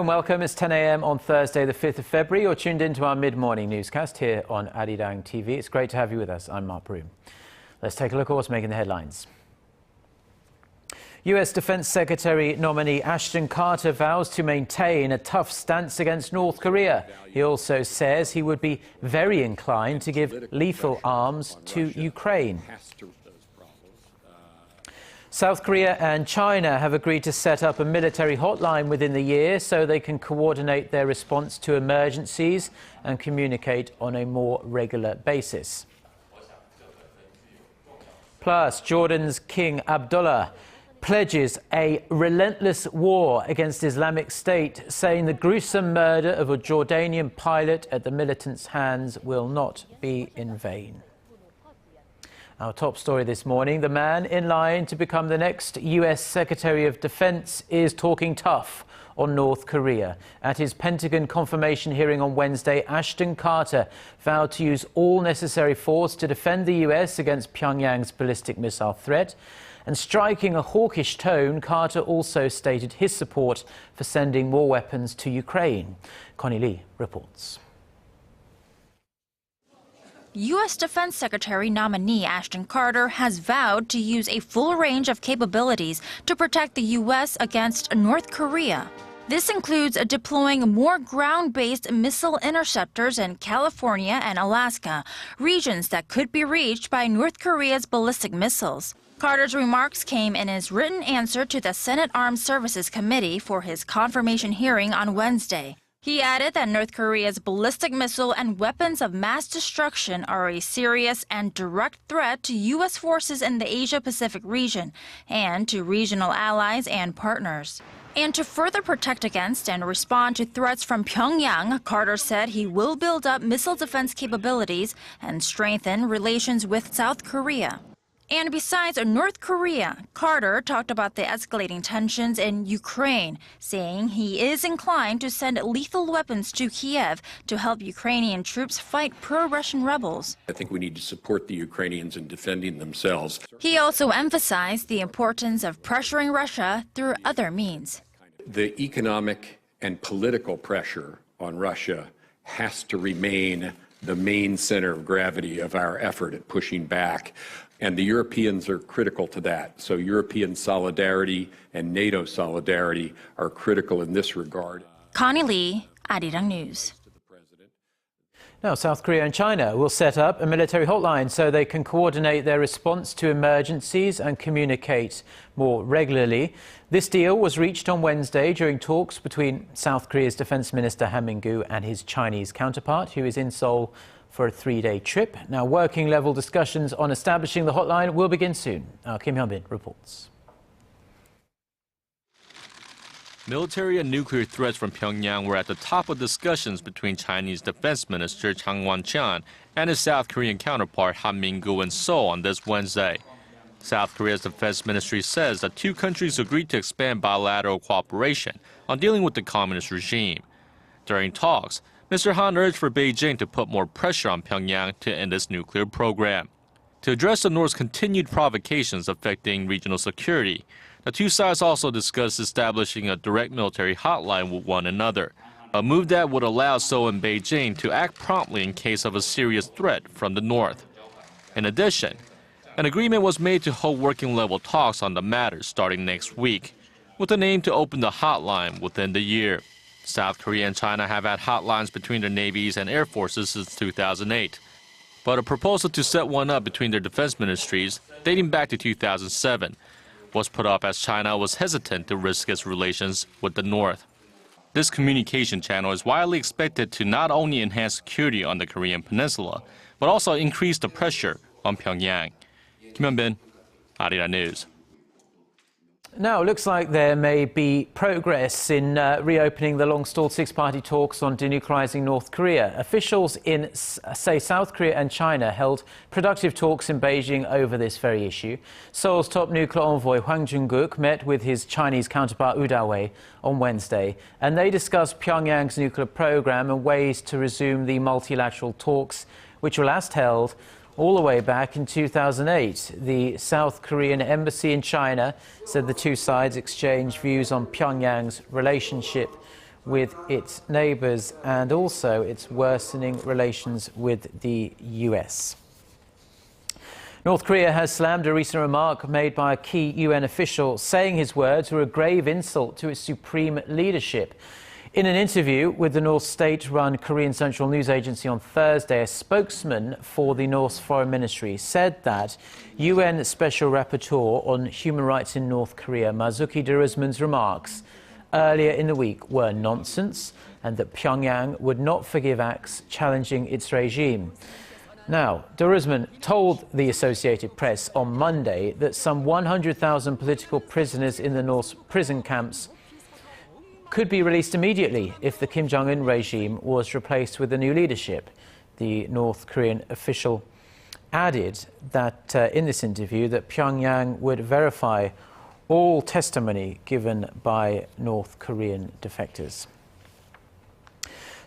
and welcome. It's 10 a.m. on Thursday, the 5th of February. You're tuned into our mid-morning newscast here on Arirang TV. It's great to have you with us. I'm Mark Broome. Let's take a look at what's making the headlines. U.S. Defense Secretary nominee Ashton Carter vows to maintain a tough stance against North Korea. He also says he would be very inclined to give lethal arms to Ukraine. South Korea and China have agreed to set up a military hotline within the year so they can coordinate their response to emergencies and communicate on a more regular basis. Plus, Jordan's King Abdullah pledges a relentless war against Islamic State, saying the gruesome murder of a Jordanian pilot at the militants' hands will not be in vain. Our top story this morning, the man in line to become the next U.S. Secretary of Defense is talking tough on North Korea. At his Pentagon confirmation hearing on Wednesday, Ashton Carter vowed to use all necessary force to defend the U.S. against Pyongyang's ballistic missile threat. And striking a hawkish tone, Carter also stated his support for sending more weapons to Ukraine. Connie Lee reports. U.S. Defense Secretary nominee Ashton Carter has vowed to use a full range of capabilities to protect the U.S. against North Korea. This includes deploying more ground-based missile interceptors in California and Alaska, regions that could be reached by North Korea's ballistic missiles. Carter's remarks came in his written answer to the Senate Armed Services Committee for his confirmation hearing on Wednesday. He added that North Korea's ballistic missile and weapons of mass destruction are a serious and direct threat to U.S. forces in the Asia-Pacific region and to regional allies and partners. And to further protect against and respond to threats from Pyongyang, Carter said he will build up missile defense capabilities and strengthen relations with South Korea. And besides North Korea, Carter talked about the escalating tensions in Ukraine, saying he is inclined to send lethal weapons to Kiev to help Ukrainian troops fight pro-Russian rebels. I think we need to support the Ukrainians in defending themselves. He also emphasized the importance of pressuring Russia through other means. The economic and political pressure on Russia has to remain the main center of gravity of our effort at pushing back. And the Europeans are critical to that. So European solidarity and NATO solidarity are critical in this regard. Connie Lee, Arirang News. Now, South Korea and China will set up a military hotline so they can coordinate their response to emergencies and communicate more regularly. This deal was reached on Wednesday during talks between South Korea's Defense Minister Han Min-gu and his Chinese counterpart, who is in Seoul for a 3-day trip. Now, working-level discussions on establishing the hotline will begin soon. Kim Hyun-bin reports. Military and nuclear threats from Pyongyang were at the top of discussions between Chinese Defense Minister Chang Wan-chan and his South Korean counterpart Han Min-gu in Seoul on this Wednesday. South Korea's defense ministry says the two countries agreed to expand bilateral cooperation on dealing with the communist regime. During talks, Mr. Han urged for Beijing to put more pressure on Pyongyang to end its nuclear program. To address the North's continued provocations affecting regional security, the two sides also discussed establishing a direct military hotline with one another, a move that would allow Seoul and Beijing to act promptly in case of a serious threat from the North. In addition, an agreement was made to hold working-level talks on the matter starting next week, with an aim to open the hotline within the year. South Korea and China have had hotlines between their navies and air forces since 2008. But a proposal to set one up between their defense ministries, dating back to 2007, was put off as China was hesitant to risk its relations with the North. This communication channel is widely expected to not only enhance security on the Korean peninsula, but also increase the pressure on Pyongyang. Kim Hyun-bin, Arirang News. Now, it looks like there may be progress in reopening the long-stalled six-party talks on denuclearizing North Korea. Officials in, say, South Korea and China held productive talks in Beijing over this very issue. Seoul's top nuclear envoy Hwang Jung-guk met with his Chinese counterpart Wu Da-wei on Wednesday, and they discussed Pyongyang's nuclear program and ways to resume the multilateral talks, which were last held all the way back in 2008. The South Korean embassy in China said the two sides exchanged views on Pyongyang's relationship with its neighbours and also its worsening relations with the U.S. North Korea has slammed a recent remark made by a key UN official, saying his words were a grave insult to its supreme leadership. In an interview with the North state-run Korean Central News Agency on Thursday, a spokesman for the North's foreign ministry said that UN Special Rapporteur on Human Rights in North Korea, Marzuki Darusman's remarks earlier in the week were nonsense and that Pyongyang would not forgive acts challenging its regime. Now, Darusman told the Associated Press on Monday that some 100,000 political prisoners in the North's prison camps could be released immediately if the Kim Jong-un regime was replaced with a new leadership. The North Korean official added that in this interview that Pyongyang would verify all testimony given by North Korean defectors.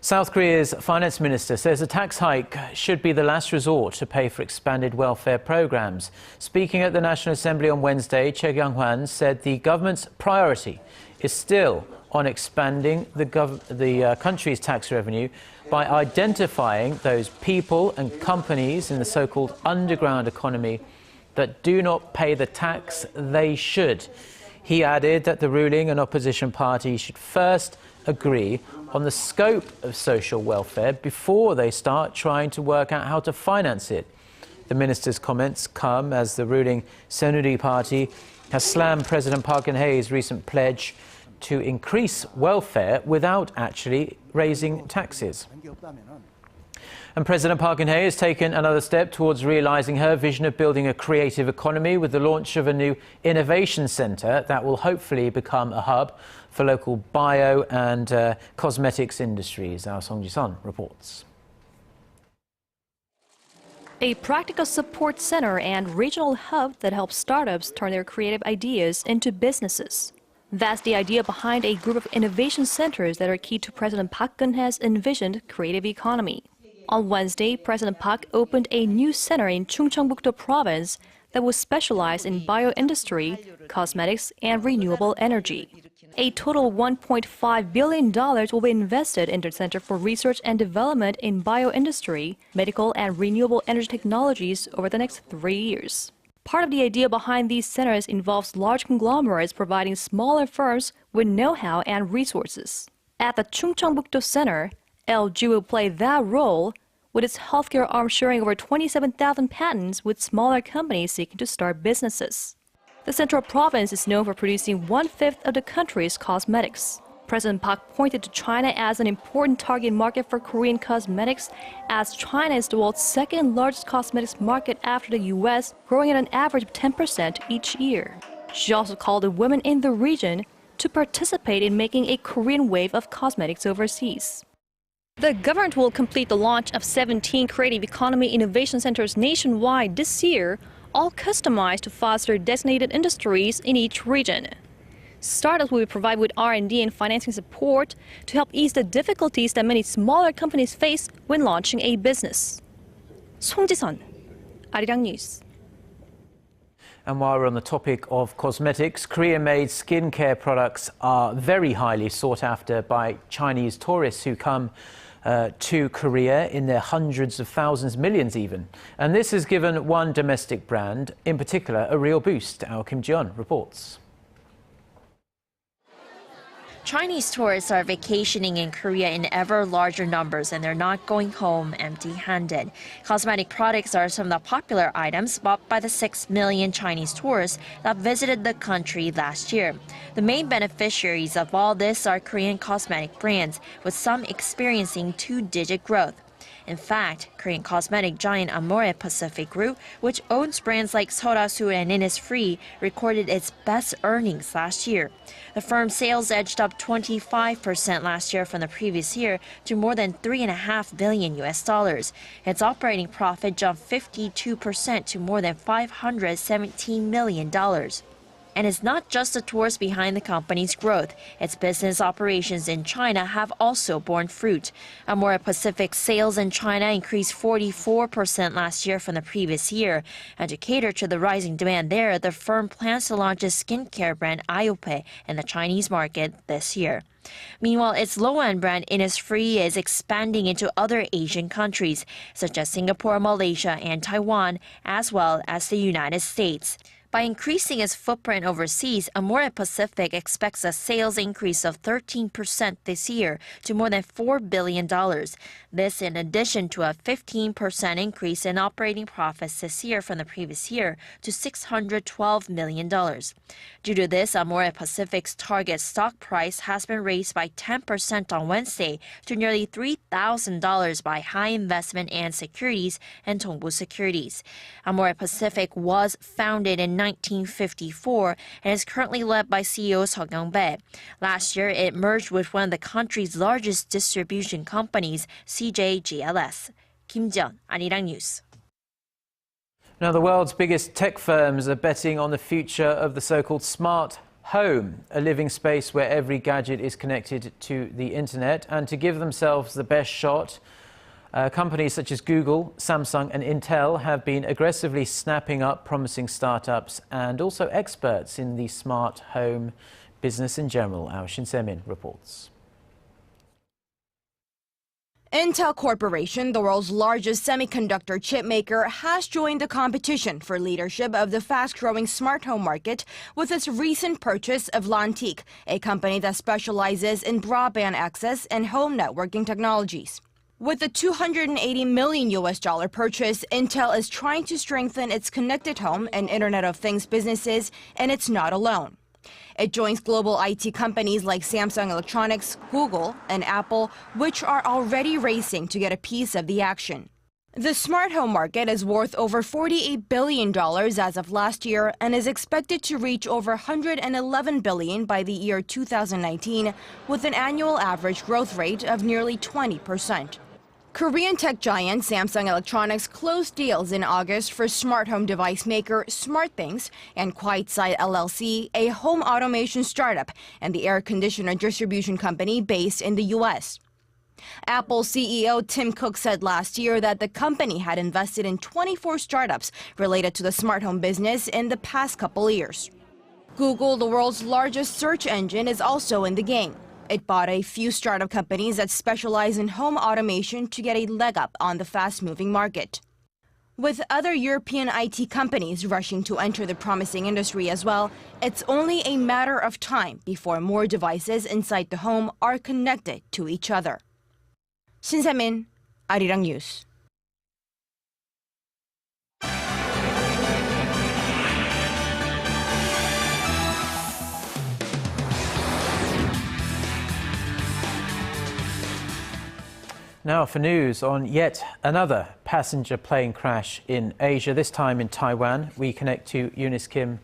South Korea's finance minister says a tax hike should be the last resort to pay for expanded welfare programs. Speaking at the National Assembly on Wednesday, Choi Kyung-hwan said the government's priority is still on expanding the country's tax revenue by identifying those people and companies in the so-called underground economy that do not pay the tax they should. He added that the ruling and opposition party should first agree on the scope of social welfare before they start trying to work out how to finance it. The minister's comments come as the ruling Saenuri party has slammed President Park Geun-hye's recent pledge to increase welfare without actually raising taxes. And President Park Geun-hye has taken another step towards realising her vision of building a creative economy with the launch of a new innovation centre that will hopefully become a hub for local bio and cosmetics industries. Our Song Ji-sun reports. A practical support center and regional hub that helps startups turn their creative ideas into businesses. That's the idea behind a group of innovation centers that are key to President Park Geun-hye's envisioned creative economy. On Wednesday, President Park opened a new center in Chungcheongbuk-do province that will specialize in bioindustry, cosmetics, and renewable energy. A total $1.5 billion will be invested in the Center for Research and Development in Bioindustry, Medical, and Renewable Energy Technologies over the next 3 years. Part of the idea behind these centers involves large conglomerates providing smaller firms with know-how and resources. At the Chungcheongbuk-do Center, LG will play that role, with its healthcare arm sharing over 27,000 patents with smaller companies seeking to start businesses. The central province is known for producing 1/5 of the country's cosmetics. President Park pointed to China as an important target market for Korean cosmetics, as China is the world's second largest cosmetics market after the U.S., growing at an average of 10% each year. She also called on women in the region to participate in making a Korean wave of cosmetics overseas. The government will complete the launch of 17 creative economy innovation centers nationwide this year, all customized to foster designated industries in each region. Startups will be provided with R&D and financing support to help ease the difficulties that many smaller companies face when launching a business. Song Ji-sun, Arirang News. And while we're on the topic of cosmetics, Korean-made skincare products are very highly sought after by Chinese tourists who come to Korea in their hundreds of thousands, millions even. And this has given one domestic brand in particular a real boost. Our Kim Ji-yeon reports. Chinese tourists are vacationing in Korea in ever larger numbers, and they're not going home empty-handed. Cosmetic products are some of the popular items bought by the 6 million Chinese tourists that visited the country last year. The main beneficiaries of all this are Korean cosmetic brands, with some experiencing two-digit growth. In fact, Korean cosmetic giant Amorepacific Group, which owns brands like Sorasu and Innisfree, recorded its best earnings last year. The firm's sales edged up 25% last year from the previous year to more than $3.5 billion. Its operating profit jumped 52% to more than $517 million. And it's not just the tours behind the company's growth. Its business operations in China have also borne fruit. Amorepacific sales in China increased 44% last year from the previous year. And to cater to the rising demand there, the firm plans to launch its skincare brand Ayope in the Chinese market this year. Meanwhile, its low-end brand Innisfree is expanding into other Asian countries, such as Singapore, Malaysia, and Taiwan, as well as the United States. By increasing its footprint overseas, Amorepacific expects a sales increase of 13% this year to more than $4 billion. This in addition to a 15% increase in operating profits this year from the previous year to $612 million. Due to this, Amorepacific's target stock price has been raised by 10% on Wednesday to nearly $3,000 by High Investment and Securities and Tongbu Securities. Amorepacific was founded in 1954 and is currently led by CEO Seo Young-bae. Last year, it merged with one of the country's largest distribution companies, CJ Kim Jeon, Arirang News. Now, the world's biggest tech firms are betting on the future of the so-called smart home, a living space where every gadget is connected to the internet. And to give themselves the best shot, companies such as Google, Samsung and Intel have been aggressively snapping up promising startups and also experts in the smart home business in general. Our Shin Se-min reports. Intel Corporation, the world's largest semiconductor chip maker, has joined the competition for leadership of the fast-growing smart home market with its recent purchase of Lantique, a company that specializes in broadband access and home networking technologies. With the $280 million purchase, Intel is trying to strengthen its connected home and Internet of Things businesses, and it's not alone. It joins global IT companies like Samsung Electronics, Google, and Apple, which are already racing to get a piece of the action. The smart home market is worth over $48 billion as of last year and is expected to reach over $111 billion by the year 2019, with an annual average growth rate of nearly 20%. Korean tech giant Samsung Electronics closed deals in August for smart home device maker SmartThings and QuietSide LLC, a home automation startup, and the air conditioner distribution company based in the U.S. Apple CEO Tim Cook said last year that the company had invested in 24 startups related to the smart home business in the past couple years. Google, the world's largest search engine, is also in the game. It bought a few startup companies that specialize in home automation to get a leg up on the fast-moving market. With other European IT companies rushing to enter the promising industry as well, it's only a matter of time before more devices inside the home are connected to each other. Shin Se-min, Arirang News. Now for news on yet another passenger plane crash in Asia, this time in Taiwan. We connect to Eunice Kim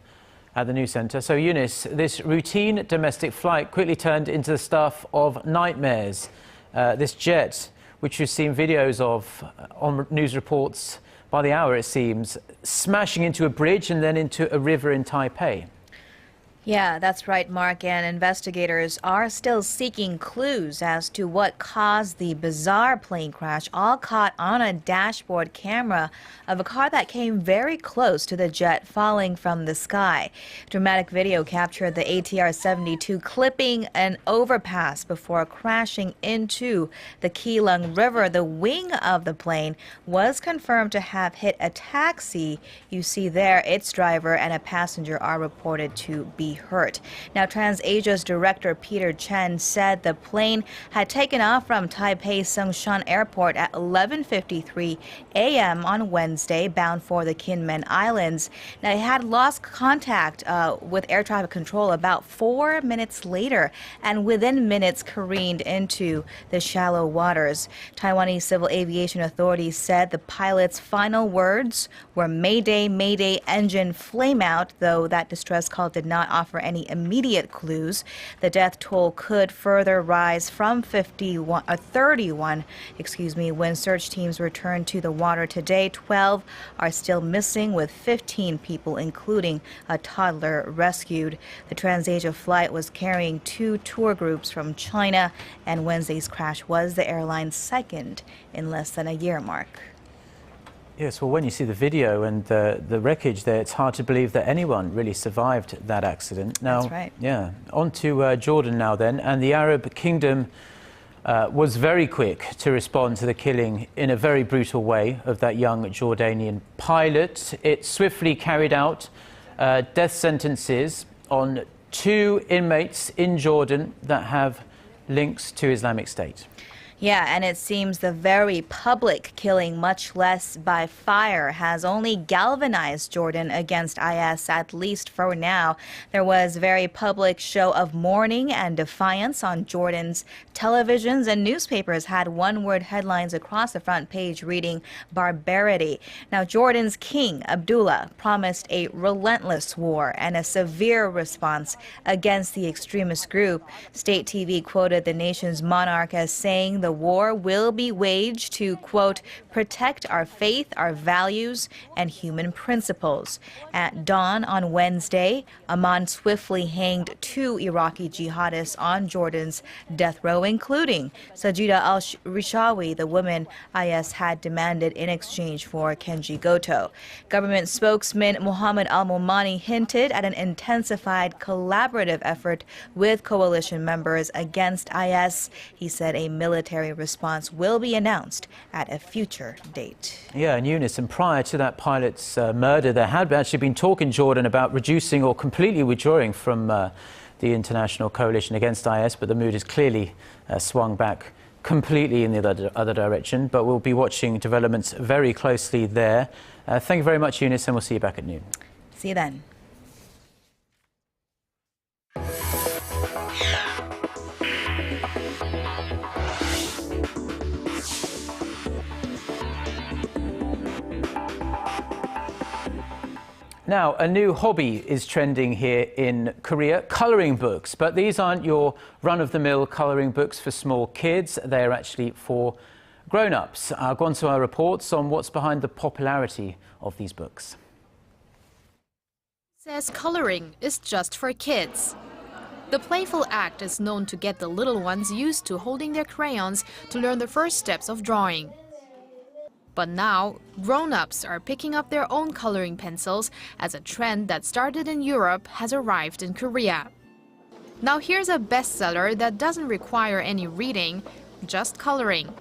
at the news center. So Eunice, this routine domestic flight quickly turned into the stuff of nightmares. This jet, which you've seen videos of on news reports by the hour, it seems, smashing into a bridge and then into a river in Taipei. Yeah, that's right, Mark, and investigators are still seeking clues as to what caused the bizarre plane crash, all caught on a dashboard camera of a car that came very close to the jet falling from the sky. Dramatic video captured the ATR-72 clipping an overpass before crashing into the Keelung River. The wing of the plane was confirmed to have hit a taxi. You see there, its driver and a passenger are reported to be hurt. Now, TransAsia's director Peter Chen said the plane had taken off from Taipei Songshan Airport at 11:53 a.m. on Wednesday, bound for the Kinmen Islands. Now, it had lost contact with air traffic control about 4 minutes later, and within minutes careened into the shallow waters. Taiwanese civil aviation authorities said the pilot's final words were "Mayday, Mayday, engine flame out," though that distress call did not offer offer any immediate clues. The death toll could further rise from 31 when search teams returned to the water today. 12 are still missing, with 15 people, including a toddler, rescued. The TransAsia flight was carrying 2 tour groups from China, and Wednesday's crash was the airline's second in less than a year, Mark. Yes, well, when you see the video and the wreckage there, it's hard to believe that anyone really survived that accident. Now, that's right. Yeah, on to Jordan now then, and the Arab Kingdom was very quick to respond to the killing in a very brutal way of that young Jordanian pilot. It swiftly carried out death sentences on 2 inmates in Jordan that have links to Islamic State. Yeah, and it seems the very public killing, much less by fire, has only galvanized Jordan against IS, at least for now. There was a very public show of mourning and defiance on Jordan's televisions, and newspapers had one-word headlines across the front page reading barbarity. Now, Jordan's King Abdullah promised a relentless war and a severe response against the extremist group. State TV quoted the nation's monarch as saying the war will be waged to, quote, protect our faith, our values, and human principles. At dawn on Wednesday, Amman swiftly hanged 2 Iraqi jihadists on Jordan's death row, including Sajida al-Rishawi, the woman IS had demanded in exchange for Kenji Goto. Government spokesman Mohammed al-Momani hinted at an intensified collaborative effort with coalition members against IS. He said a military response will be announced at a future date. Yeah, and Eunice, and prior to that pilot's murder, there had actually been talk in Jordan about reducing or completely withdrawing from the international coalition against IS, but the mood has clearly swung back completely in the other direction. But we'll be watching developments very closely there. Thank you very much, Eunice, and we'll see you back at noon. See you then. Now, a new hobby is trending here in Korea, colouring books. But these aren't your run-of-the-mill colouring books for small kids. They're actually for grown-ups. I'll go on to our reports on what's behind the popularity of these books. Says colouring is just for kids. The playful act is known to get the little ones used to holding their crayons to learn the first steps of drawing. But now, grown-ups are picking up their own coloring pencils as a trend that started in Europe has arrived in Korea. Now here's a bestseller that doesn't require any reading, just coloring.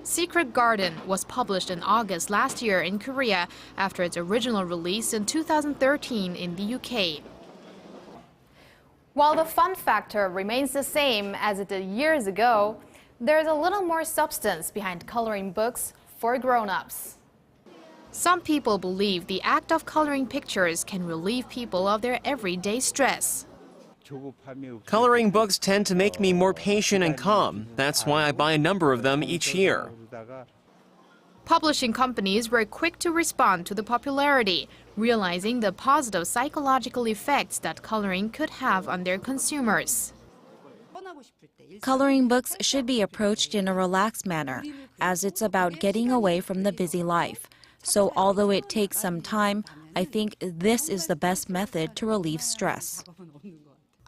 Secret Garden was published in August last year in Korea after its original release in 2013 in the UK. While the fun factor remains the same as it did years ago, there's a little more substance behind coloring books for grown-ups. Some people believe the act of coloring pictures can relieve people of their everyday stress. Coloring books tend to make me more patient and calm. That's why I buy a number of them each year. Publishing companies were quick to respond to the popularity, realizing the positive psychological effects that coloring could have on their consumers. Coloring books should be approached in a relaxed manner, as it's about getting away from the busy life. So although it takes some time, I think this is the best method to relieve stress.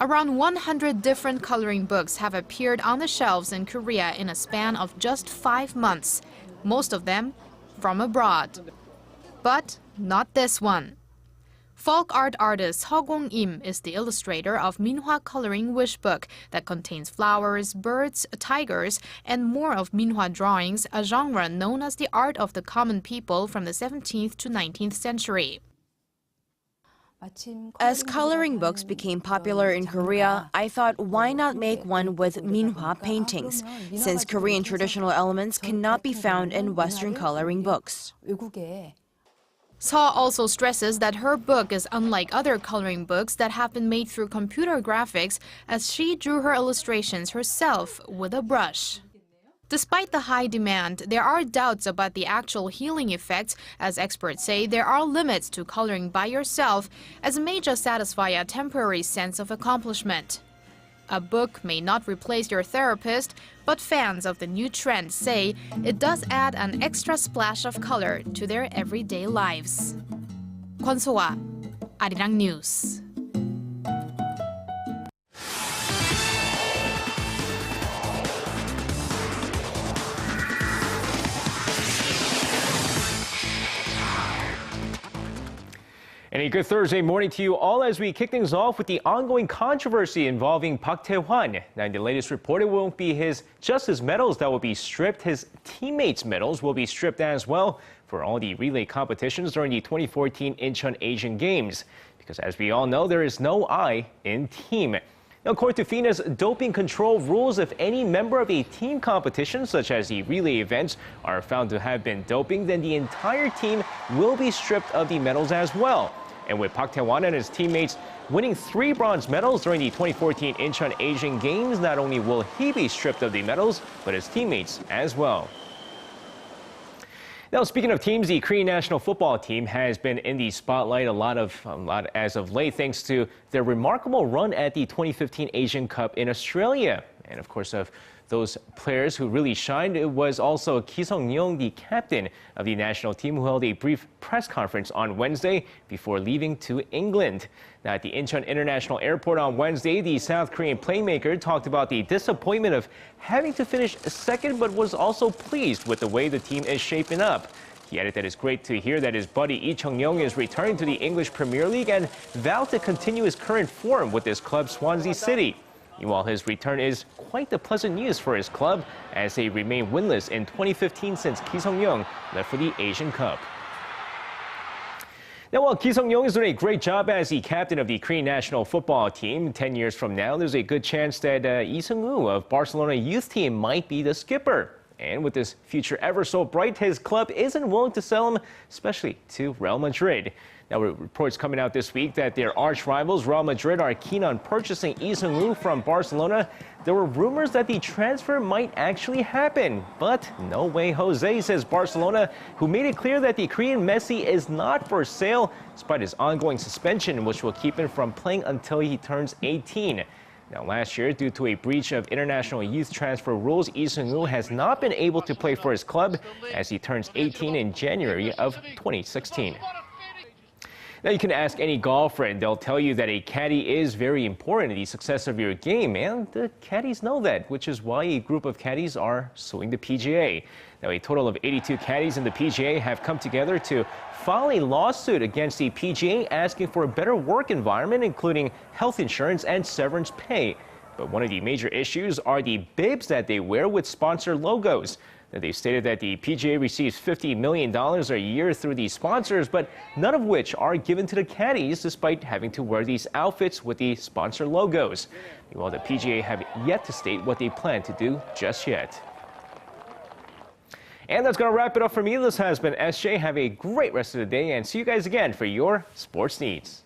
Around 100 different coloring books have appeared on the shelves in Korea in a span of just 5 months, most of them from abroad. But not this one. Folk art artist Heo Gong-im is the illustrator of Minhwa coloring wish book that contains flowers, birds, tigers, and more of Minhwa drawings, a genre known as the art of the common people from the 17th to 19th century. As coloring books became popular in Korea, I thought, why not make one with Minhwa paintings, since Korean traditional elements cannot be found in Western coloring books. Seo also stresses that her book is unlike other coloring books that have been made through computer graphics, as she drew her illustrations herself with a brush. Despite the high demand, there are doubts about the actual healing effects, as experts say there are limits to coloring by yourself, as it may just satisfy a temporary sense of accomplishment. A book may not replace your therapist, but fans of the new trend say it does add an extra splash of color to their everyday lives. Kwon So-ah, Arirang News. And a good Thursday morning to you all as we kick things off with the ongoing controversy involving Park Tae-hwan. Now, in the latest report, it won't be just his medals that will be stripped. His teammates' medals will be stripped as well for all the relay competitions during the 2014 Incheon Asian Games. Because as we all know, there is no I in team. Now, according to FINA's doping control rules, if any member of a team competition, such as the relay events, are found to have been doping, then the entire team will be stripped of the medals as well. And with Park Tae-hwan and his teammates winning 3 bronze medals during the 2014 Incheon Asian Games, not only will he be stripped of the medals, but his teammates as well. Now, speaking of teams, the Korean national football team has been in the spotlight a lot as of late, thanks to their remarkable run at the 2015 Asian Cup in Australia. And of course, of those players who really shined, it was also Ki Sung-young, the captain of the national team, who held a brief press conference on Wednesday before leaving to England. Now, at the Incheon International Airport on Wednesday, the South Korean playmaker talked about the disappointment of having to finish second, but was also pleased with the way the team is shaping up. He added that it's great to hear that his buddy Lee Chung-young is returning to the English Premier League and vowed to continue his current form with his club Swansea City. Meanwhile, his return is quite the pleasant news for his club, as they remain winless in 2015 since Ki Sung-young left for the Asian Cup. Now, while Ki Sung-young is doing a great job as the captain of the Korean national football team, 10 years from now, there's a good chance that Lee Seung-woo of Barcelona youth team might be the skipper. And with his future ever so bright, his club isn't willing to sell him, especially to Real Madrid. Now, reports coming out this week that their arch rivals, Real Madrid, are keen on purchasing Lee Seung-woo from Barcelona. There were rumors that the transfer might actually happen, but no way, Jose, says Barcelona, who made it clear that the Korean Messi is not for sale, despite his ongoing suspension, which will keep him from playing until he turns 18. Now, last year, due to a breach of international youth transfer rules, Lee Seung-woo has not been able to play for his club as he turns 18 in January of 2016. Now, you can ask any golfer, and they'll tell you that a caddy is very important in the success of your game, and the caddies know that, which is why a group of caddies are suing the PGA. Now, a total of 82 caddies in the PGA have come together to file a lawsuit against the PGA, asking for a better work environment, including health insurance and severance pay. But one of the major issues are the bibs that they wear with sponsor logos. They stated that the PGA receives $50 million a year through these sponsors, but none of which are given to the caddies, despite having to wear these outfits with the sponsor logos. Meanwhile, the PGA have yet to state what they plan to do just yet. And that's going to wrap it up for me. This has been SJ. Have a great rest of the day, and see you guys again for your sports needs.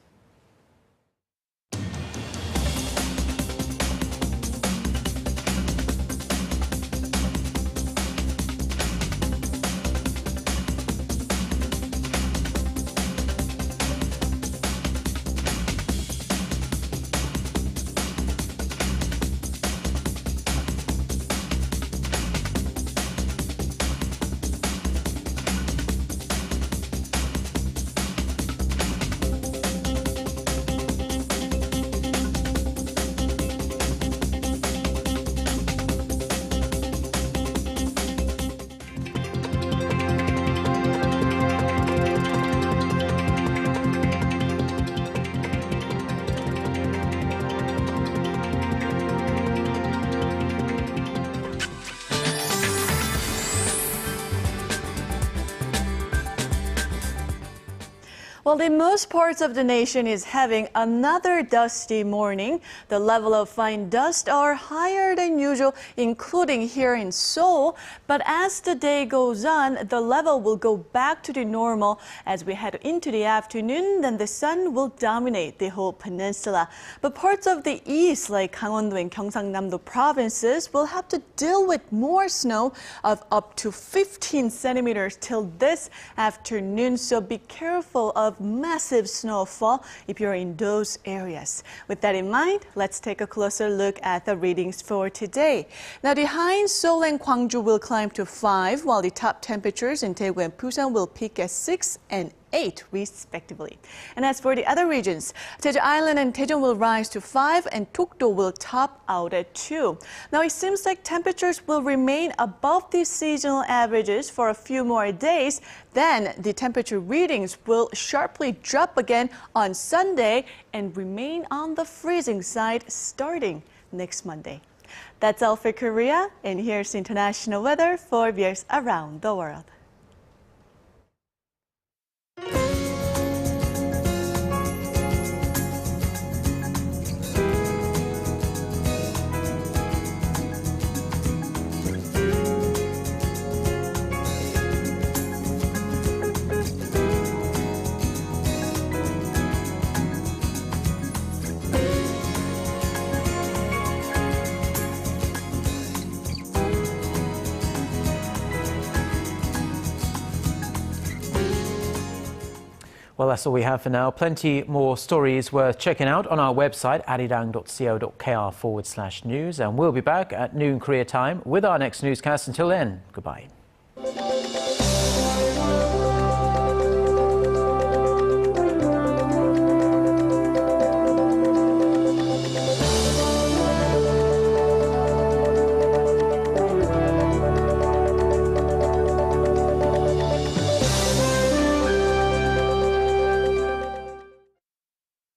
Well, in most parts of the nation is having another dusty morning. The level of fine dust are higher than usual, including here in Seoul. But as the day goes on, the level will go back to the normal. As we head into the afternoon, then the sun will dominate the whole peninsula. But parts of the east, like Gangwon-do and Gyeongsangnam-do provinces, will have to deal with more snow of up to 15 centimeters till this afternoon. So be careful of massive snowfall if you're in those areas. With that in mind, let's take a closer look at the readings for today. Now, the high in Seoul and Gwangju will climb to 5, while the top temperatures in Daegu and Busan will peak at 6 and 8, respectively. And as for the other regions, Jeju Island and Daejeon will rise to 5 and Dokdo will top out at 2. Now, it seems like temperatures will remain above the seasonal averages for a few more days. Then the temperature readings will sharply drop again on Sunday and remain on the freezing side starting next Monday. That's all for Korea, and here's international weather for viewers around the world. Well, that's all we have for now. Plenty more stories worth checking out on our website, arirang.co.kr/news. And we'll be back at noon Korea time with our next newscast. Until then, goodbye.